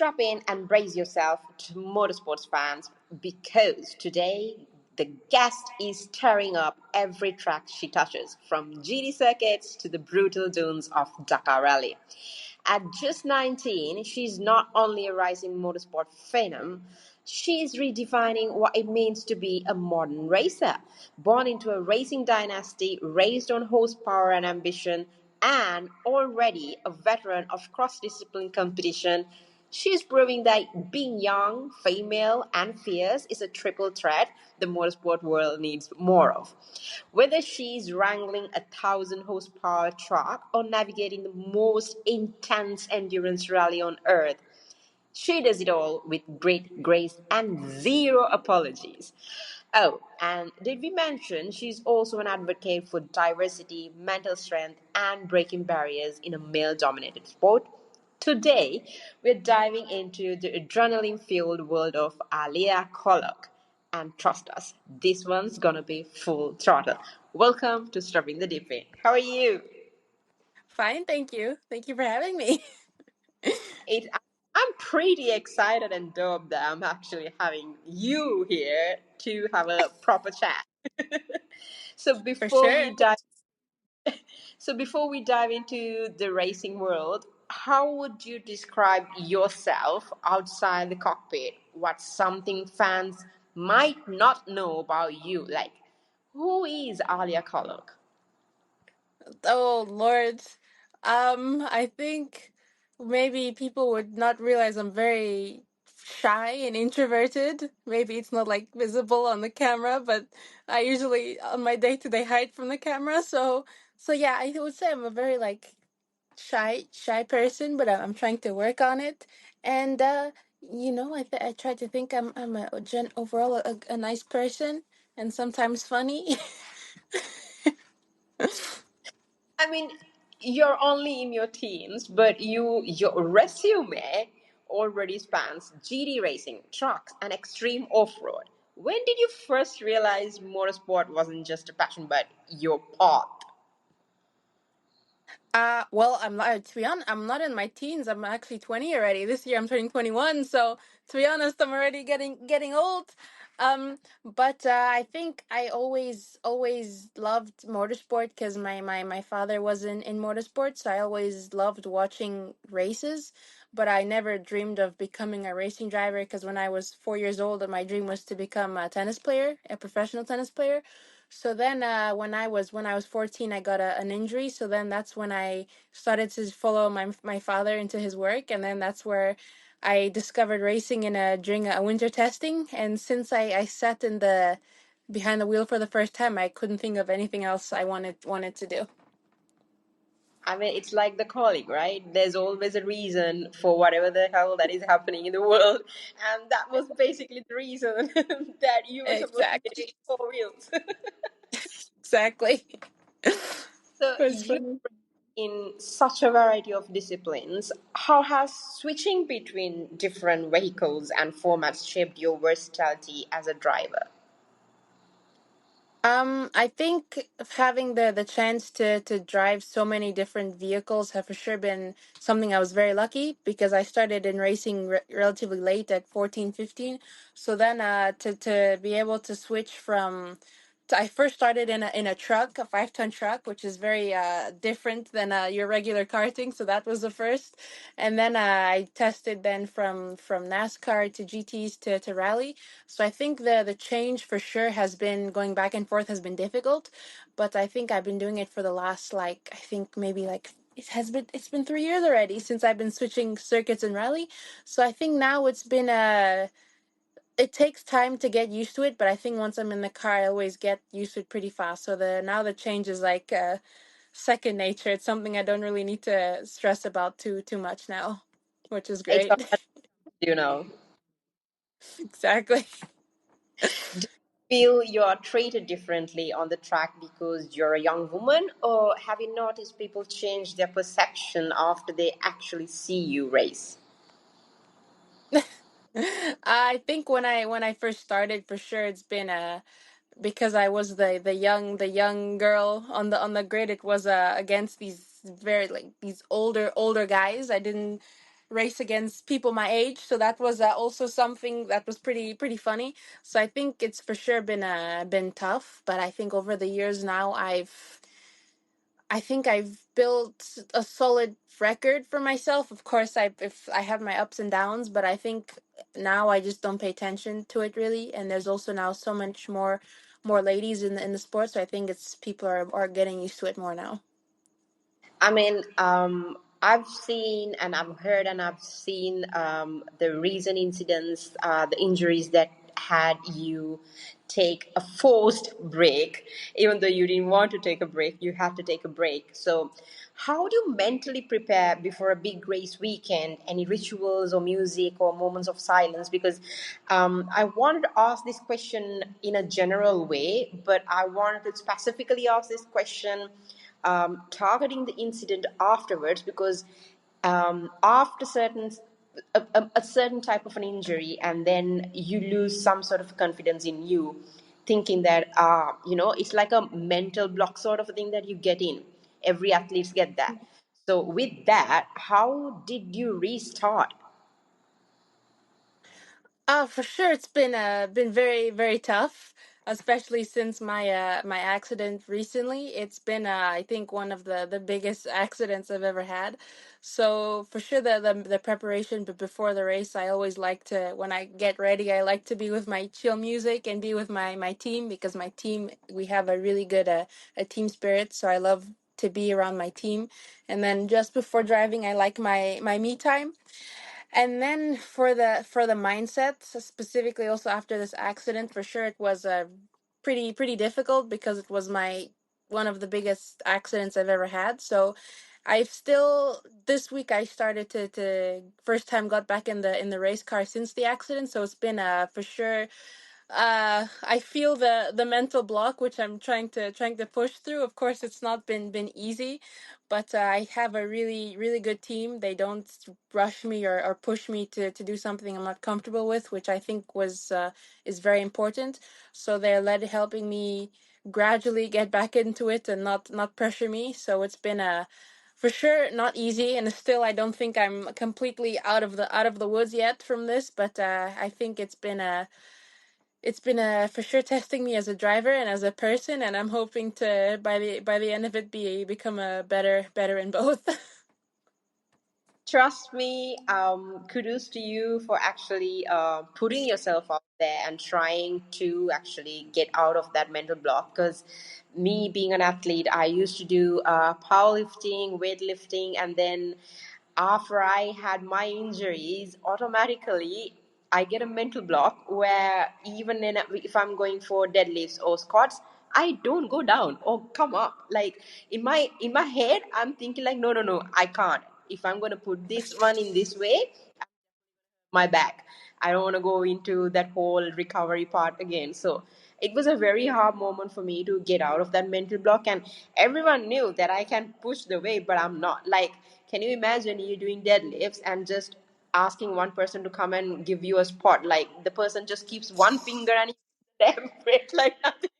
strap in and brace yourself to motorsports fans because today the guest is tearing up every track she touches, from GD circuits to the brutal dunes of Dakar Rally. At just 19, she's not only a rising motorsport phenom, she's redefining what it means to be a modern racer. Born into a racing dynasty, raised on horsepower and ambition, and already a veteran of cross discipline competition, she's proving that being young, female, and fierce is a triple threat the motorsport world needs more of. Whether she's wrangling a 1,000 horsepower truck or navigating the most intense endurance rally on earth, she does it all with great grace and zero apologies. Oh, and did we mention she's also an advocate for diversity, mental strength, and breaking barriers in a male dominated sport? Today, we're diving into the adrenaline fueled world of Aliyyah Koloc. And trust us, this one's gonna be full throttle. Welcome to Strapping the Deep End. How are you? Fine, thank you. Thank you for having me. It, I'm pretty excited and dope that I'm actually having you here to have a proper chat. so For before we sure. dive So before we dive into the racing world, how would you describe yourself outside the cockpit? What's something fans might not know about you? Like, who is Alia Koloc? Oh Lord. I think maybe people would not realize I'm very shy and introverted. Maybe it's not like visible on the camera, but I usually on my day-to-day hide from the camera. So yeah, I would say I'm a very like shy person, but I'm trying to work on it. And I try to think I'm overall a nice person and sometimes funny. I mean, you're only in your teens, but your resume already spans GD racing, trucks, and extreme off-road. When did you first realize motorsport wasn't just a passion but your path? Well, I'm not, to be honest, I'm not in my teens. I'm actually 20 already. This year I'm turning 21. So to be honest, I'm already getting old. But I think I always loved motorsport because my father was in motorsport, so I always loved watching races. But I never dreamed of becoming a racing driver because when I was 4 years old, my dream was to become a tennis player, a professional tennis player. So then, when I was 14, I got an injury. So then that's when I started to follow my father into his work, and then that's where I discovered racing during a winter testing. And since I sat in the behind the wheel for the first time, I couldn't think of anything else I wanted to do. I mean, it's like the calling, right? There's always a reason for whatever the hell that is happening in the world. And that was basically the reason that you were supposed to get Exactly. four wheels. Exactly. So It's you funny. in such a variety of disciplines, how has switching between different vehicles and formats shaped your versatility as a driver? I think having the chance to drive so many different vehicles have for sure been something I was very lucky because I started in racing relatively late at 14, 15. So then to be able to switch I first started in a truck, a 5-ton truck, which is very different than your regular karting. So that was the first, and then I tested then from NASCAR to GTs to rally. So I think the change for sure has been going back and forth has been difficult, but I think I've been doing it for the last like I think maybe like it's been 3 years already since I've been switching circuits and rally. So I think now it takes time to get used to it, but I think once I'm in the car, I always get used to it pretty fast. So the change is like second nature. It's something I don't really need to stress about too much now, which is It's great. you know. Exactly. Do you feel you're treated differently on the track because you're a young woman, or have you noticed people change their perception after they actually see you race? I think when I first started, for sure, it's been because I was the young girl on the grid. It was against these very like these older guys. I didn't race against people my age, so that was also something that was pretty funny. So I think it's for sure been tough, but I think over the years now I think I've built a solid record for myself. Of course, if I have my ups and downs, but I think now I just don't pay attention to it really. And there's also now so much more ladies in the sport, so I think it's people are getting used to it more now. I mean, I've seen and I've heard and I've seen the recent incidents, the injuries that had you take a forced break, even though you didn't want to take a break, you had to take a break. So, how do you mentally prepare before a big race weekend? Any rituals or music or moments of silence? Because I wanted to ask this question in a general way, but I wanted to specifically ask this question targeting the incident afterwards, because after a certain type of an injury, and then you lose some sort of confidence in you, thinking that it's like a mental block sort of a thing that you get in. Every athletes get that. So with that, how did you restart? For sure, it's been very tough, especially since my accident recently. It's been I think one of the biggest accidents I've ever had. So for sure, the preparation, but before the race, I always like to, when I get ready, I like to be with my chill music and be with my team, because my team, we have a really good a team spirit. So I love to be around my team. And then just before driving, I like my me time. And then for the mindset, so specifically also after this accident, for sure it was pretty difficult, because it was my one of the biggest accidents I've ever had. So I've still, this week I started to first time got back in the race car since the accident. So it's been for sure, I feel the mental block, which I'm trying to push through. Of course, it's not been easy, but I have a really good team. They don't rush me or push me to do something I'm not comfortable with, which I think was is very important. So they're helping me gradually get back into it and not pressure me. So it's been a, for sure, not easy, and still I don't think I'm completely out of the woods yet from this, but I think it's been for sure testing me as a driver and as a person, and I'm hoping to, by the end of it, become a better in both. Trust me, kudos to you for actually putting yourself out there and trying to actually get out of that mental block. Because me being an athlete, I used to do powerlifting, weightlifting, and then after I had my injuries, automatically I get a mental block where even if I'm going for deadlifts or squats, I don't go down or come up. Like in my head, I'm thinking like, no, I can't. If I'm gonna put this one in this way, my back. I don't want to go into that whole recovery part again. So it was a very hard moment for me to get out of that mental block. And everyone knew that I can push the weight, but I'm not. Like, can you imagine you doing deadlifts and just asking one person to come and give you a spot? Like, the person just keeps one finger and damn weight like nothing.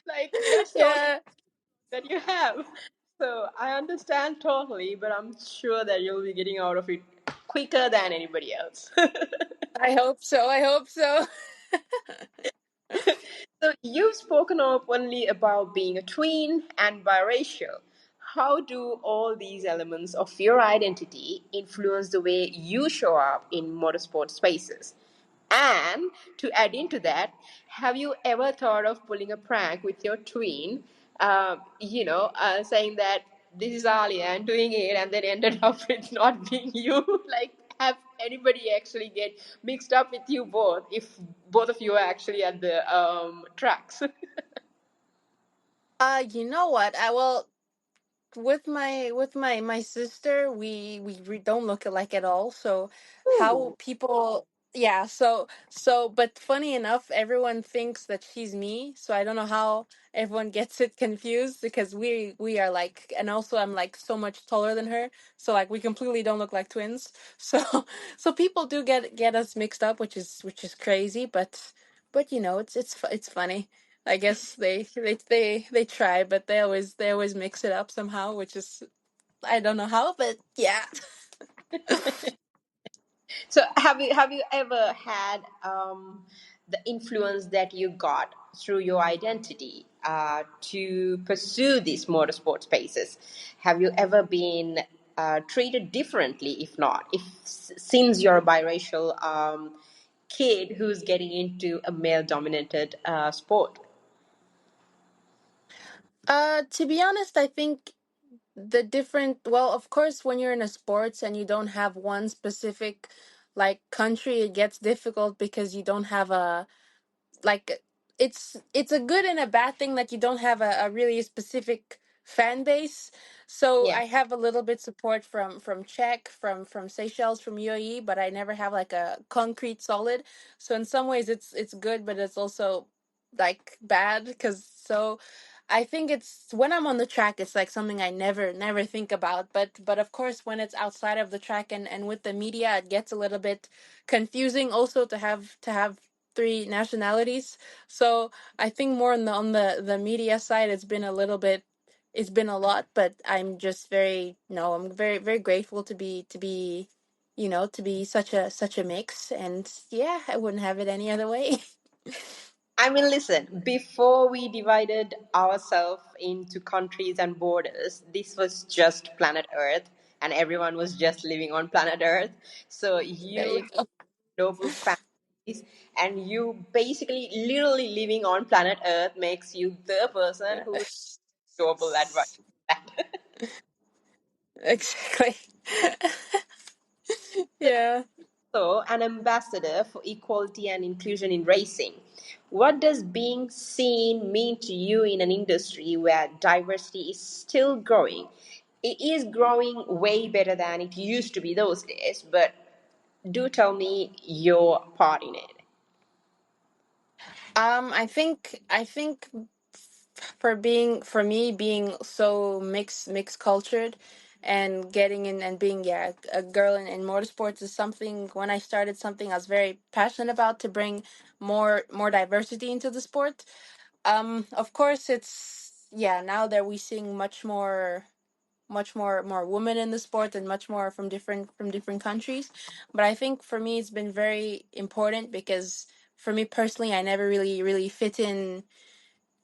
Like, that's the only Yeah, that you have. So I understand totally, but I'm sure that you'll be getting out of it quicker than anybody else. I hope so. I hope so. So you've spoken openly about being a twin and biracial. How do all these elements of your identity influence the way you show up in motorsport spaces? And to add into that, have you ever thought of pulling a prank with your twin, saying that this is Alia and doing it, and then ended up with not being you? Like, have anybody actually get mixed up with you both if both of you are actually at the tracks? You know what? I will, with my sister, we don't look alike at all. So how Ooh. people, yeah, so but funny enough, everyone thinks that she's me, so I don't know how everyone gets it confused, because we are like, and also I'm like so much taller than her, so like we completely don't look like twins. So so people do get us mixed up, which is crazy, but it's funny. I guess they try, but they always mix it up somehow, which is, I don't know how, but yeah. So have you ever had the influence that you got through your identity to pursue these motorsport spaces? Have you ever been treated differently? If not, if since you're a biracial kid who's getting into a male-dominated sport. To be honest, I think the different, well, of course, when you're in a sports and you don't have one specific like country, it gets difficult because you don't have a like it's a good and a bad thing that you don't have a really specific fan base. So Yeah. I have a little bit support from Czech, from Seychelles, from UAE, but I never have like a concrete solid. So in some ways it's good, but it's also like bad because so I think it's when I'm on the track, it's like something I never think about. But of course, when it's outside of the track and with the media, it gets a little bit confusing also to have three nationalities. So I think more on the media side, it's been a lot, but I'm just very no, I'm very grateful to be to be such a mix, and yeah, I wouldn't have it any other way. I mean, listen, before we divided ourselves into countries and borders, this was just planet Earth, and everyone was just living on planet Earth. So There you you have go. global families, and you basically literally living on planet Earth makes you the person who is global advisor. Exactly. Yeah. So, an ambassador for equality and inclusion in racing. What does being seen mean to you in an industry where diversity is still growing? It is growing way better than it used to be those days, but do tell me your part in it. I think for me being so mixed cultured and getting in and being a girl in motorsports is something when I started something I was very passionate about to bring more diversity into the sport. Of course it's now that we seeing much more women in the sport and much more from different countries, but I think for me it's been very important because for me personally I never really fit in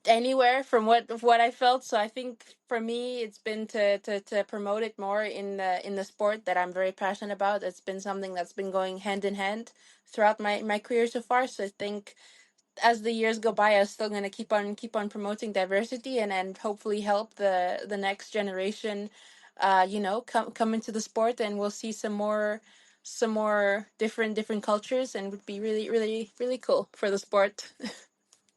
anywhere from what I felt. So I think for me it's been to promote it more in the sport that I'm very passionate about. It's been something that's been going hand in hand throughout my career so far. So I think as the years go by, I'm still gonna keep on promoting diversity and hopefully help the next generation, come into the sport, and we'll see some more different cultures, and would be really cool for the sport.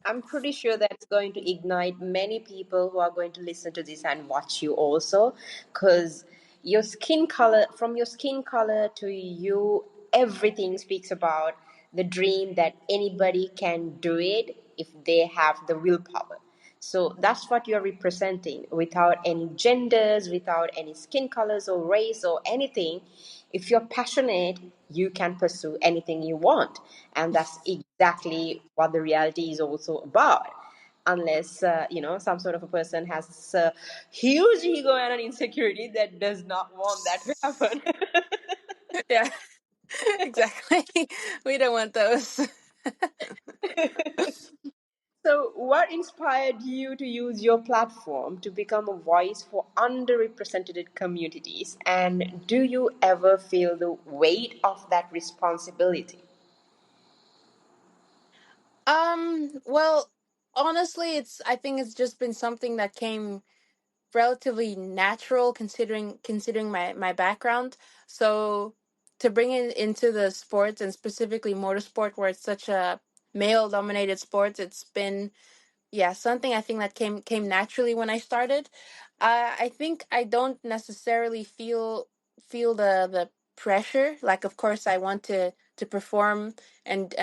I'm pretty sure that's going to ignite many people who are going to listen to this and watch you also, because your skin color, from your skin color to you, everything speaks about the dream that anybody can do it if they have the willpower. So that's what you're representing without any genders, without any skin colors or race or anything. If you're passionate, you can pursue anything you want. And that's exactly what the reality is also about. Unless, some sort of a person has a huge ego and an insecurity that does not want that to happen. Yeah, exactly. We don't want those. So, what inspired you to use your platform to become a voice for underrepresented communities? And do you ever feel the weight of that responsibility? Well, honestly, I think it's just been something that came relatively natural considering my background. So to bring it into the sports and specifically motorsport where it's such a male dominated sport, it's been something I think that came naturally when I started. I think I don't necessarily feel the pressure. Like, of course, I want to perform and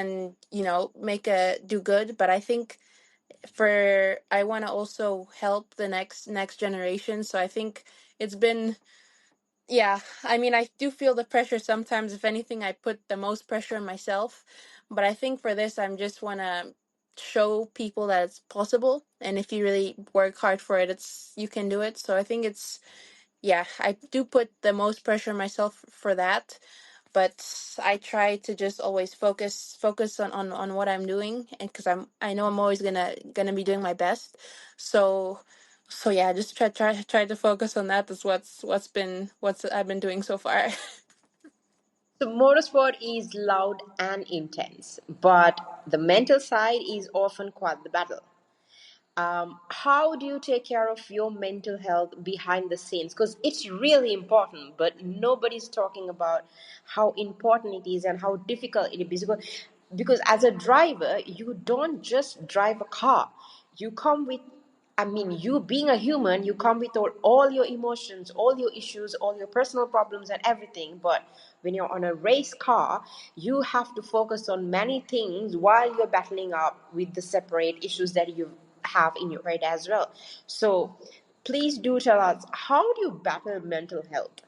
make a do good, but I think for I want to also help the next generation. So I think it's been I mean, I do feel the pressure sometimes. If anything, I put the most pressure on myself. But I think for this, I'm just want to show people that it's possible. And if you really work hard for it, you can do it. So I think yeah, I do put the most pressure on myself for that, but I try to just always focus on what I'm doing, and because I know I'm always gonna be doing my best. So so yeah, just try to focus on that. That's what's I've been doing so far. So, motorsport is loud and intense, but the mental side is often quite the battle. How do you take care of your mental health behind the scenes? Because it's really important, but nobody's talking about how important it is and how difficult it is. Because as a driver, you don't just drive a car. You come with, I mean, you being a human, you come with all your emotions, all your issues, all your personal problems, and everything. But when you're on a race car, you have to focus on many things while you're battling up with the separate issues that you have in your head as well. So, please do tell us, how do you battle mental health?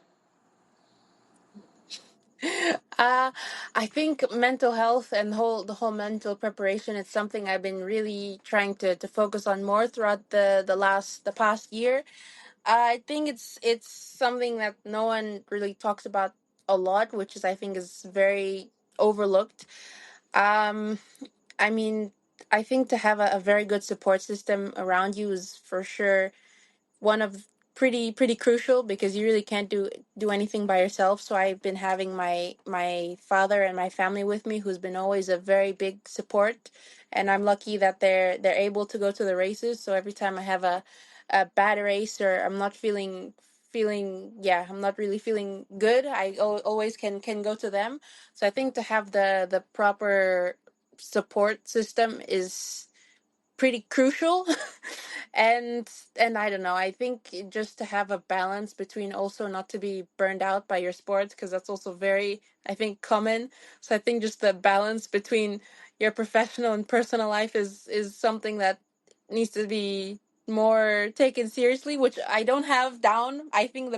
Uh, I think mental health and the whole mental preparation is something I've been really trying to focus on more throughout the past year. I think it's something that no one really talks about a lot, which is I think is very overlooked. Um, I mean, I think to have a very good support system around you is for sure one of pretty crucial, because you really can't do anything by yourself. So I've been having my father and my family with me, who's been always a very big support, and I'm lucky that they're able to go to the races. So every time I have a bad race, or I'm not feeling yeah, I'm not really feeling good, always can go to them. So I think to have the proper support system is pretty crucial. and and I don't know, I think just to have a balance between also not to be burned out by your sports, because that's also very, I think, common. So I think just the balance between your professional and personal life is something that needs to be more taken seriously, which I don't have down. I think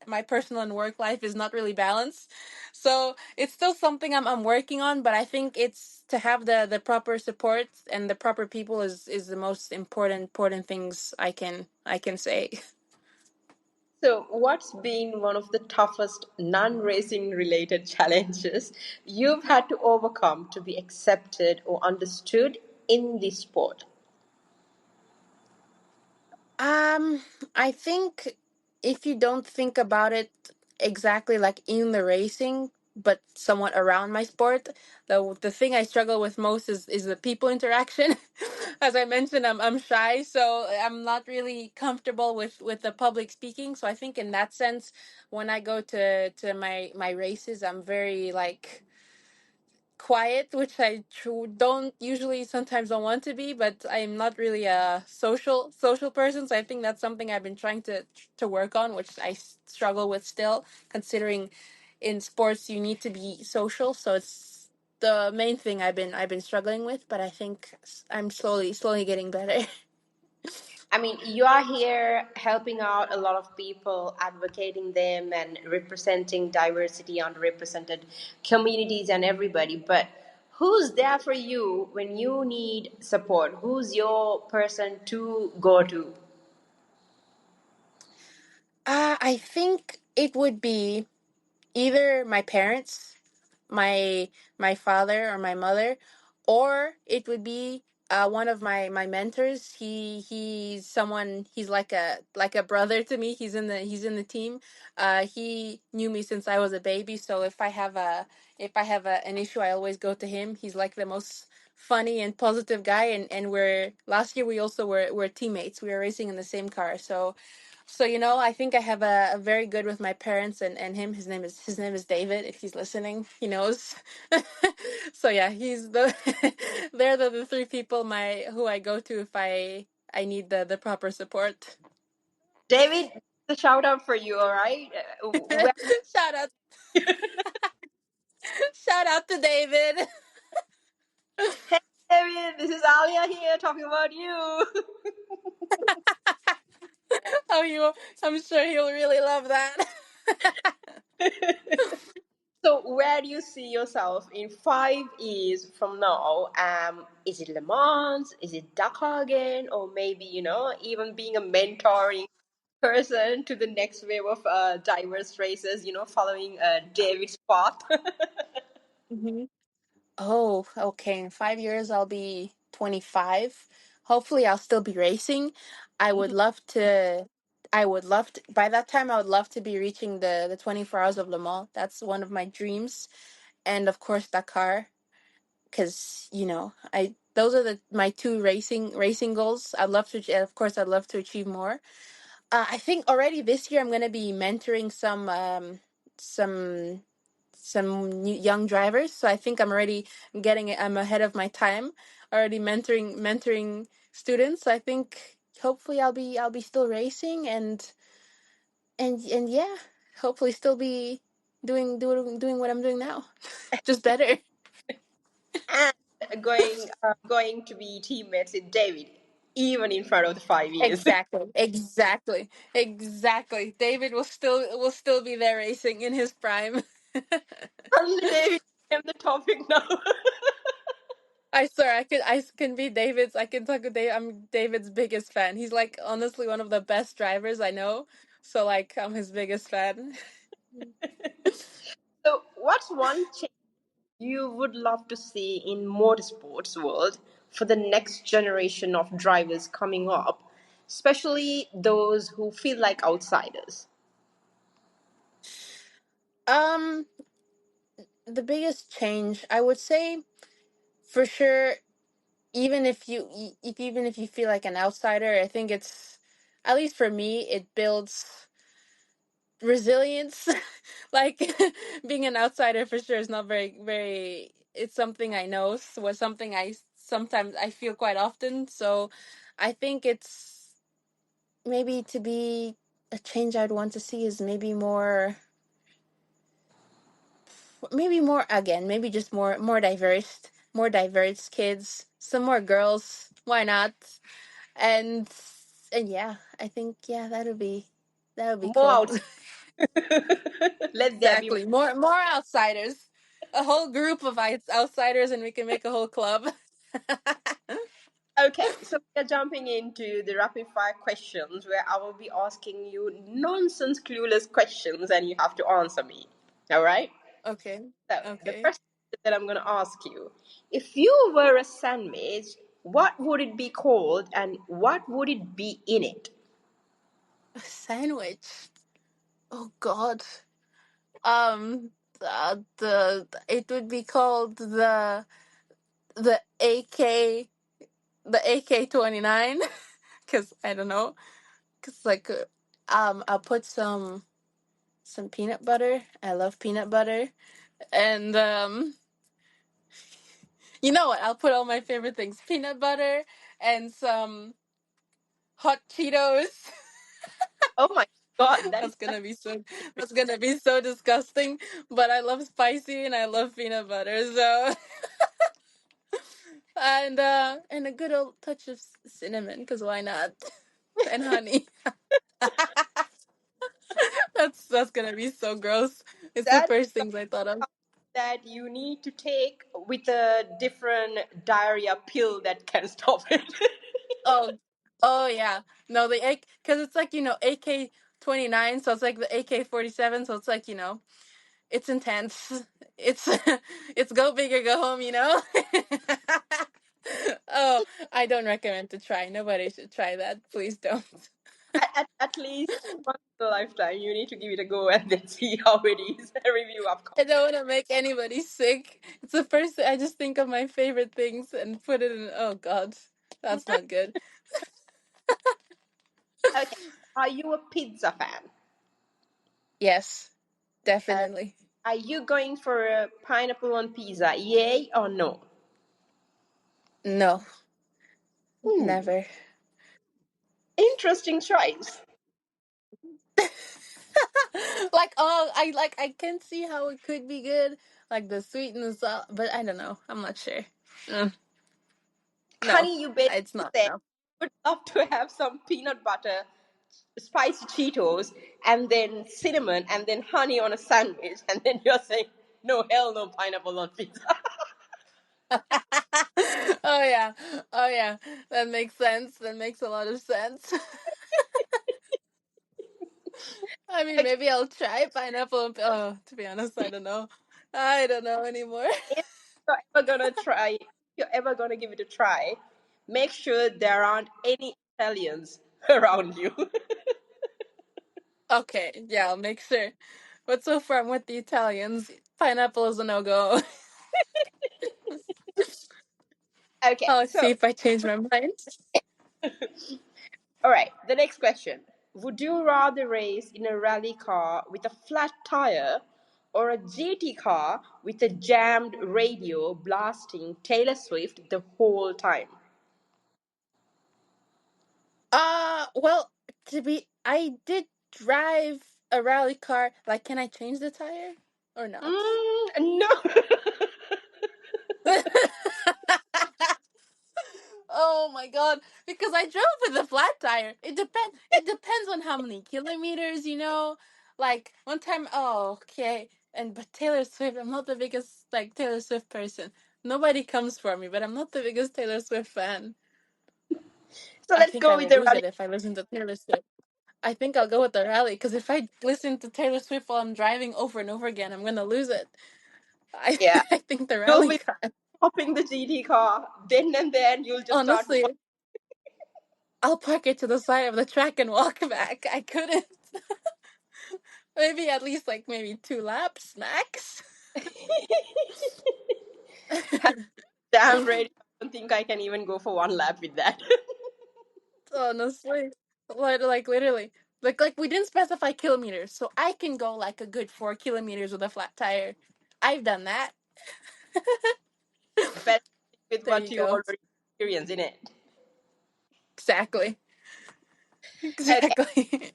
my personal and work life is not really balanced. So it's still something I'm working on, but I think it's to have the proper support and the proper people is the most important things I can say. So, what's been one of the toughest non racing related challenges you've had to overcome to be accepted or understood in this sport? Um, I think if you don't think about it exactly like in the racing, but somewhat around my sport, the thing I struggle with most is the people interaction. As I mentioned, I'm shy, so I'm not really comfortable with the public speaking. So I think in that sense, when I go to my races, I'm very like quiet, which I don't usually sometimes don't want to be, but I'm not really a social person. So I think that's something I've been trying to work on, which I struggle with still, considering in sports you need to be social. So it's the main thing I've been struggling with, but I think I'm slowly getting better. I mean, you are here helping out a lot of people, advocating them, and representing diversity, underrepresented communities, and everybody. But who's there for you when you need support? Who's your person to go to? I think it would be either my parents, my my father or my mother, or it would be one of my mentors. He's someone, he's like a brother to me. He's in the team. He knew me since I was a baby, so an issue, I always go to him. He's like the most funny and positive guy, and we're last year we also were teammates. We were racing in the same car. So I think I have a very good with my parents and him. His name is David. If he's listening, he knows. So yeah, he's the they're the three people who I go to if I need the proper support. David, the shout out for you, all right? Where shout out shout out to David. Hey, David, this is Alia here talking about you. Oh, I'm sure he'll really love that. So, where do you see yourself in 5 years from now? Is it Le Mans? Is it Dakar again? Or maybe, even being a mentoring? person to the next wave of diverse races, following David's path. Hmm. Oh, okay. In 5 years, I'll be 25. Hopefully, I'll still be racing. I would love to. I would love to. By that time, I would love to be reaching the 24 hours of Le Mans. That's one of my dreams, and of course Dakar, because I those are my two racing goals. I'd love to. Of course, I'd love to achieve more. I think already this year I'm gonna be mentoring some young drivers. So I think I'm already getting it. I'm ahead of my time. Already mentoring students. So I think hopefully I'll be still racing and yeah, hopefully still be doing what I'm doing now, just better. And going to be teammates with David, even in front of the 5 years. Exactly. David will still be there racing in his prime. Suddenly, David became the topic now. I swear I can be David's. I can talk with Dave. I'm David's biggest fan. He's like honestly one of the best drivers I know. So like I'm his biggest fan. So, what's one change you would love to see in motorsports world for the next generation of drivers coming up, especially those who feel like outsiders? Um, the biggest change I would say for sure, even if you feel like an outsider, I think it's at least for me it builds resilience. Like being an outsider for sure is not very. It's something I know. Was something I sometimes I feel quite often. So I think it's maybe to be a change I'd want to see is maybe more again, maybe just more diverse kids, some more girls, why not? And and yeah, I think yeah, that would be More cool. out. Let there be more. Exactly, more outsiders, a whole group of outsiders, and we can make a whole club. Okay, so we are jumping into the rapid fire questions where I will be asking you nonsense, clueless questions and you have to answer me. All right? Okay, So, the okay. first question that I'm going to ask you, if you were a sandwich, what would it be called and what would it be in it? A sandwich. Oh God. Um, it would be called the AK the AK-29, because I don't know, because like I'll put some peanut butter. I love peanut butter, and you know what? I'll put all my favorite things: peanut butter and some hot Cheetos. Oh my God, that is That's such gonna be so. That's gonna be so disgusting. But I love spicy and I love peanut butter. So and a good old touch of cinnamon, because why not? And honey. That's gonna be so gross. It's the that first things I thought of. that you need to take with a different diarrhea pill that can stop it. Oh, oh yeah. No, the AK, because it's like AK-29, so it's like the AK-47, so it's like it's intense. It's it's go big or go home. Oh, I don't recommend to try. Nobody should try that. Please don't. At least once in a lifetime, you need to give it a go and then see how it is. Review upcoming. I don't want to make anybody sick. It's the first I just think of my favorite things and put it in. Oh God, that's not good. Okay, are you a pizza fan? Yes, Uh, definitely. are you going for a pineapple on pizza? Yay or no? No, Hmm, never. interesting choice. I can see how it could be good, like the sweetness, but I don't know. I'm not sure. Mm, no, Honey, you basically it's not. said No. would love to have some peanut butter, spicy Cheetos, and then cinnamon, and then honey on a sandwich, and then you're saying, no, hell no, pineapple on pizza. Oh yeah, oh yeah. That makes sense. That makes a lot of sense. I mean, Okay, maybe I'll try pineapple. Oh, to be honest, I don't know. I don't know anymore. if you're ever gonna try, if you're ever gonna give it a try, make sure there aren't any Italians around you. Okay, yeah, I'll make sure. But so far, I'm with the Italians. Pineapple is a no go. Okay, I'll so see if I change my mind. all right, the next question. Would you rather race in a rally car with a flat tire or a GT car with a jammed radio blasting Taylor Swift the whole time? Well, I did drive a rally car. Like, can I change the tire or not? No. Oh my god! Because I drove with a flat tire. It depends on how many kilometers, you know. Like one time, oh okay. And but Taylor Swift, I'm not the biggest like Taylor Swift person. Nobody comes for me, but I'm not the biggest Taylor Swift fan. So I let's think go I with will the lose rally. it if I listen to Taylor Swift. I think I'll go with the rally because if I listen to Taylor Swift while I'm driving over and over again, I'm gonna lose it. I Yeah. I think the You'll rally be car. hopping the GT car. Then and then you'll just start. Honestly, I'll park it to the side of the track and walk back. I couldn't. Maybe at least like maybe 2 laps max. Damn ready. I don't think I can even go for one lap with that. Honestly, literally, like we didn't specify kilometers, so I can go like a good 4 kilometers with a flat tire. I've done that. Better with There what you you go. already experience in it. Exactly. Okay. Exactly.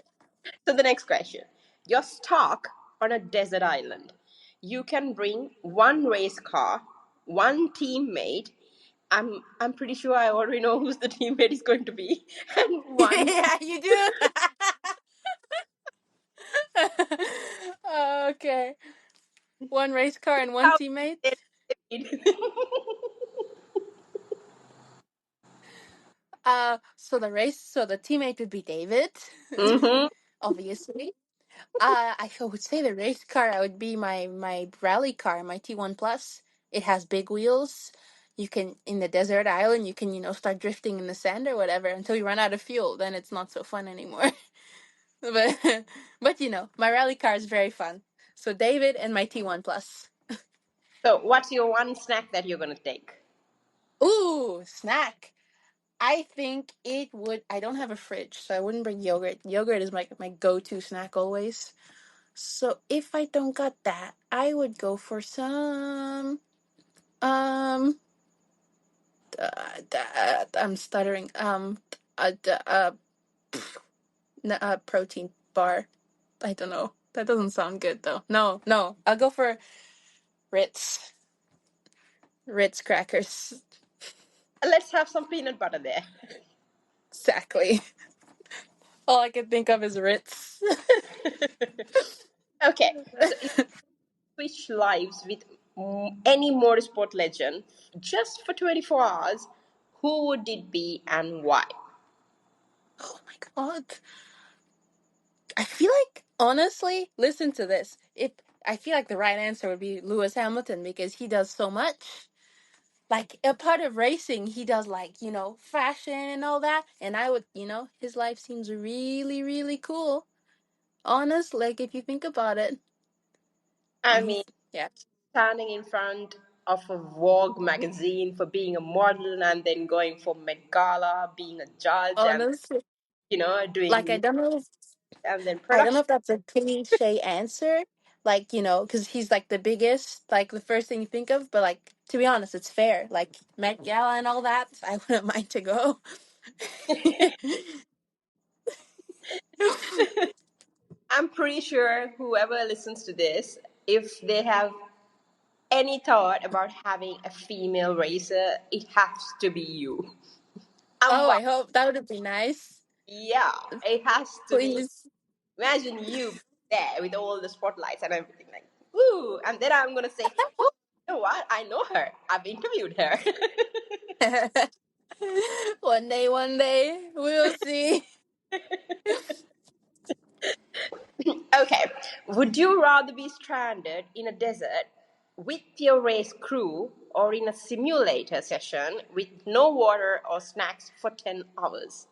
So the next question. You're stuck on a desert island. You can bring one race car, one teammate. I'm pretty sure I already know who's the teammate is going to be, and one. Yeah, you do. Okay. One race car and one How teammate. So the teammate would be David, Mm-hmm. obviously. I would say the race car. I would be my rally car, my T1 Plus. It has big wheels. You can in the desert island. You can start drifting in the sand or whatever until you run out of fuel. Then it's not so fun anymore. but my rally car is very fun. So David and my T1 Plus. So, what's your one snack that you're gonna take? Ooh, snack. I think it would. I don't have a fridge, so I wouldn't bring yogurt. Yogurt is my go-to snack always. So if I don't got that, I would go for some um I'm stuttering uh, d- uh, protein bar. I don't know. That doesn't sound good though. No, no. I'll go for Ritz. Ritz crackers. Let's have some peanut butter there. Exactly. All I can think of is Ritz. Okay, so if you switch lives with any motorsport legend just for 24 hours, who would it be and why? Oh my god. I feel like honestly, listen to this. I feel like the right answer would be Lewis Hamilton because he does so much. Like a part of racing, he does like, fashion and all that. And I would, his life seems really, really cool. Honest, like if you think about it. I And mean, he's yeah. standing in front of a Vogue magazine for being a model and then going for Met Gala, being a judge, and Honestly. Like doing and then I don't know production. if that's a cliche answer. Like, because he's like the biggest, like the first thing you think of, but like to be honest, it's fair. Like Met Gala and all that, I wouldn't mind to go. I'm pretty sure whoever listens to this, if they have any thought about having a female racer, it has to be you. I'm Oh, wow. I hope that would be nice. Yeah, it has to be. Please. Imagine you there with all the spotlights and everything, like, woo! And then I'm gonna say, oh, you know what? I know her. I've interviewed her. One day, we'll see. Would you rather be stranded in a desert with your race crew or in a simulator session with no water or snacks for 10 hours?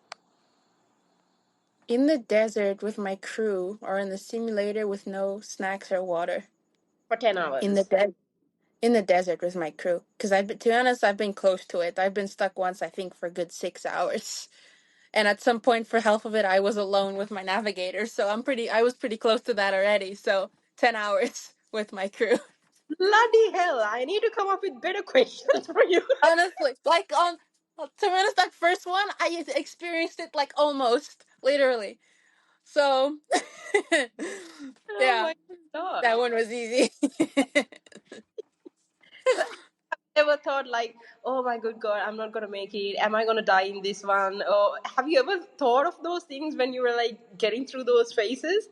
In the desert with my crew or in the simulator with no snacks or water? For 10 In the hours. in the desert with my crew, because to be honest, I've been close to it. I've been stuck once, I think, for a good 6 hours, and at some point for half of it I was alone with my navigator, so I was pretty close to that already. So 10 hours with my crew. Bloody hell, I need to come up with better questions for you. Honestly, like on to be honest, that first one I experienced it like almost literally. So Oh yeah, my god. that one was easy. So ever thought like, oh my good god, I'm not gonna make it. Am I gonna die in this one? Or have you ever thought of those things when you were like getting through those phases?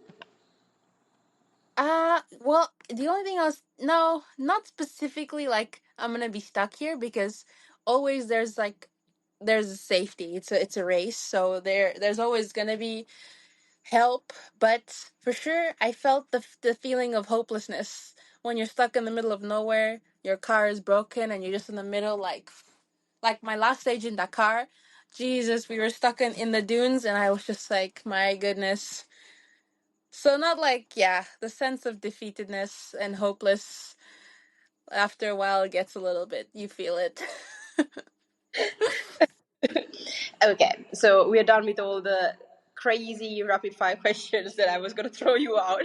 Well, the only thing I was no, not specifically like I'm gonna be stuck here, because always there's a safety. It's a race, so there's always gonna be help. But for sure, I felt the feeling of hopelessness when you're stuck in the middle of nowhere. Your car is broken, and you're just in the middle, like my last stage in Dakar. Jesus, we were stuck in the dunes, and I was just like, my goodness. So not like, yeah, the sense of defeatedness and hopeless after a while it gets a little bit, you feel it. Okay, so we're done with all the crazy rapid fire questions that I was gonna throw you out.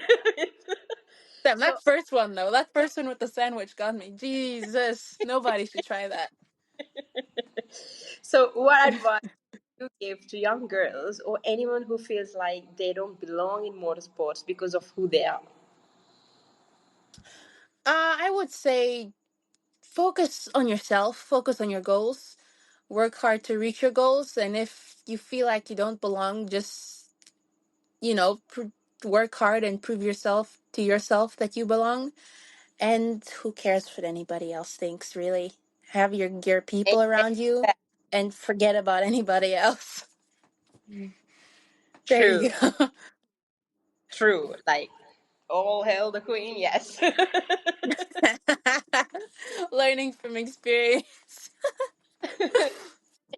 Damn, So, that first one with the sandwich got me. Jesus, nobody should try that. so what advice do you give to young girls or anyone who feels like they don't belong in motorsports because of who they are? I would say focus on yourself, focus on your goals, work hard to reach your goals, and if you feel like you don't belong, just, you know, work hard and prove yourself to yourself that you belong. And who cares what anybody else thinks, really? Have your people Amen. around you and forget about anybody else. There True, you go. true. Like, all hail the queen, yes. Learning from experience.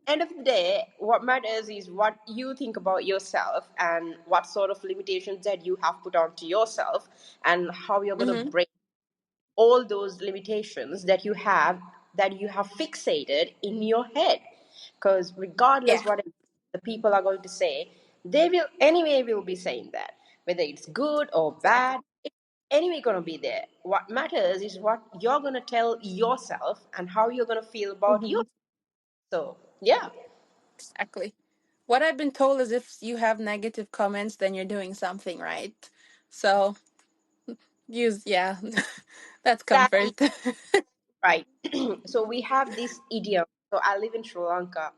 End of the day, what matters is what you think about yourself and what sort of limitations that you have put onto yourself and how you're going to Hmm. break all those limitations that you have fixated in your head, because Yeah, regardless what the people are going to say, they will anyway will be saying that, whether it's good or bad, exactly. it's anyway going to be there. What matters is what you're going to tell yourself and how you're going to feel about Hmm. yourself. So yeah. Exactly. What I've been told is if you have negative comments, then you're doing something right. So yeah, that's That is comfort. right. So we have this idiom. So I live in Sri Lanka,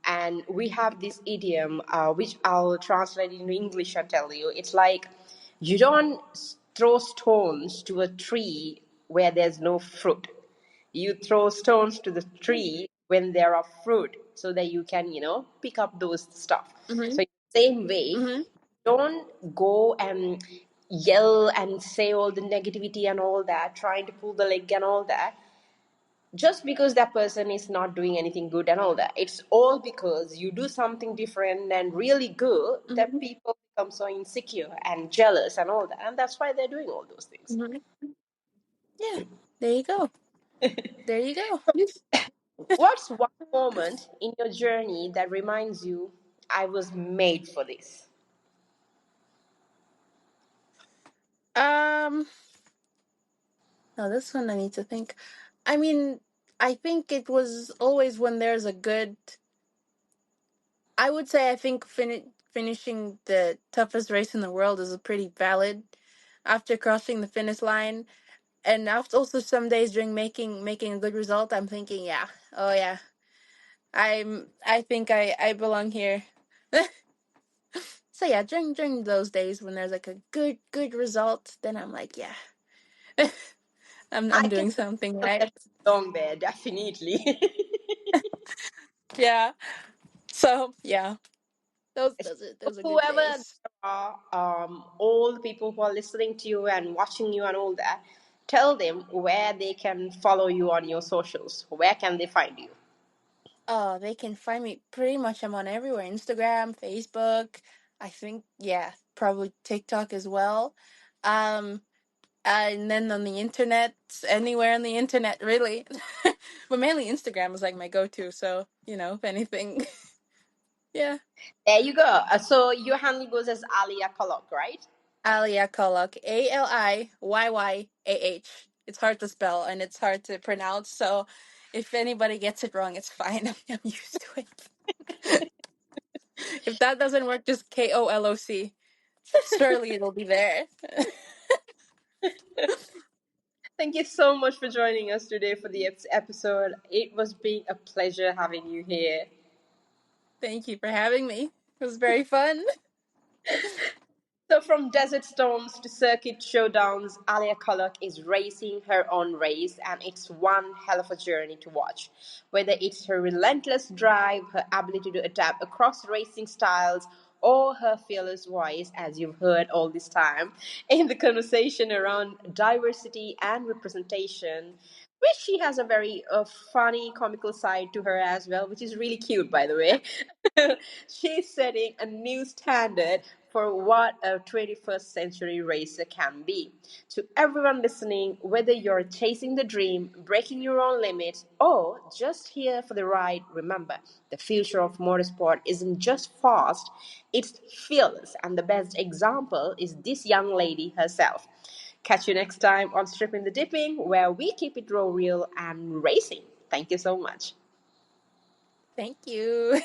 and we have this idiom, which I'll translate into English and tell you. It's like, you don't throw stones to a tree where there's no fruit. You throw stones to the tree when there are fruit, so that you can, pick up those stuff. Hmm. So in the same way, Hmm. don't go and yell and say all the negativity and all that, trying to pull the leg and all that, just because that person is not doing anything good and all that. It's all because you do something different and really good that Hmm. people become so insecure and jealous and all that. And that's why they're doing all those things. Hmm. Yeah, there you go. There you go. What's one moment in your journey that reminds you, I was made for this? Um, no, this one I need to think. I mean, I think it was always when there's a good. I would say I think finishing the toughest race in the world is a pretty valid after crossing the finish line. And after also some days during making a good result, I'm thinking, yeah, oh yeah, I think I belong here. So yeah, during those days when there's like a good result, then I'm like, yeah, I'm I can doing something feel right. that song there, definitely. Yeah. So yeah, Those are good Whoever there days. are, all the people who are listening to you and watching you and all that, tell them where they can follow you on your socials. Where can they find you? Oh, they can find me pretty much. I'm on everywhere: Instagram, Facebook. I think, yeah, probably TikTok as well. Um, and then on the internet, anywhere on the internet, really. But mainly Instagram is like my go-to. So if anything, yeah. There you go. So your handle goes as Aliyyah Koloc, right? Aliyyah Koloc, Aliyyah. It's hard to spell and it's hard to pronounce. So if anybody gets it wrong, it's fine. I'm used to it. If that doesn't work, just Koloc. Surely it'll be there. Thank you so much for joining us today for the episode. It was being a pleasure having you here. Thank you for having me. It was very fun. So, from desert storms to circuit showdowns, Aliyyah Koloc is racing her own race, and it's one hell of a journey to watch. Whether it's her relentless drive, her ability to adapt across racing styles, or her fearless voice, as you've heard all this time, in the conversation around diversity and representation, which she has a very funny, comical side to her as well, which is really cute, by the way. She's setting a new standard for what a 21st century racer can be. To everyone listening, whether you're chasing the dream, breaking your own limits, or just here for the ride, remember the future of motorsport isn't just fast, it's fearless. And the best example is this young lady herself. Catch you next time on Stripping the Dipping, where we keep it raw, real, and racing. Thank you so much. Thank you.